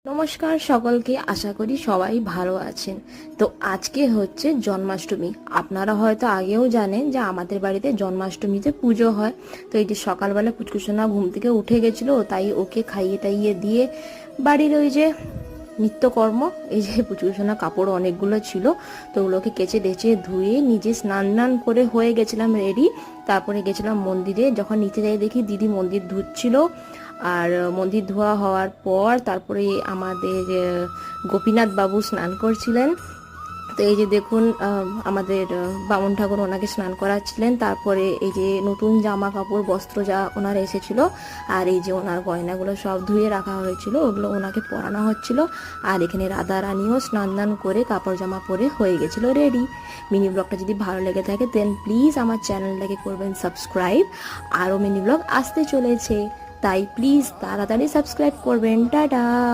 নমস্কার সকলকে, আশা করি সবাই ভালো আছেন। তো আজকে হচ্ছে জন্মাষ্টমী। আপনারা হয়তো আগেও জানেন যে আমাদের বাড়িতে জন্মাষ্টমীতে পুজো হয়। তো এই যে সকালবেলা পুচকুসোনা ঘুম থেকে উঠে গেছিলো, তাই ওকে খাইয়ে টাইয়ে দিয়ে বাড়ির ওই যে নিত্যকর্ম, এই যে পুচকুসোনা কাপড় অনেকগুলো ছিল, তো ওগুলোকে কেচে ডেচে ধুয়ে নিজে স্নান টান করে হয়ে গেছিলাম রেডি। তারপরে গেছিলাম মন্দিরে। যখন নিচে যাই দেখি দিদি মন্দির ধুচ্ছিল। আর মন্দির ধোয়া হওয়ার পর তারপরে আমাদের গোপীনাথ বাবু স্নান করছিলেন। তো এই যে দেখুন, আমাদের বামুন ঠাকুর ওনাকে স্নান করাচ্ছিলেন। তারপরে এই যে নতুন জামা কাপড় বস্ত্র যা ওনার এসেছিল, আর এই যে ওনার গয়নাগুলো সব ধুয়ে রাখা হয়েছিল, ওগুলো ওনাকে পরানো হচ্ছিল। আর এখানে রাধা রানীও স্নান দান করে কাপড় জামা পরে হয়ে গেছিল রেডি। মিনি ব্লগটা যদি ভালো লেগে থাকে দেন প্লিজ আমার চ্যানেলটাকে করবেন সাবস্ক্রাইব। আরও মিনি ব্লগ আসতে চলেছে, তাই প্লিজ তাড়াতাড়ি সাবস্ক্রাইব করবেন। টাটা।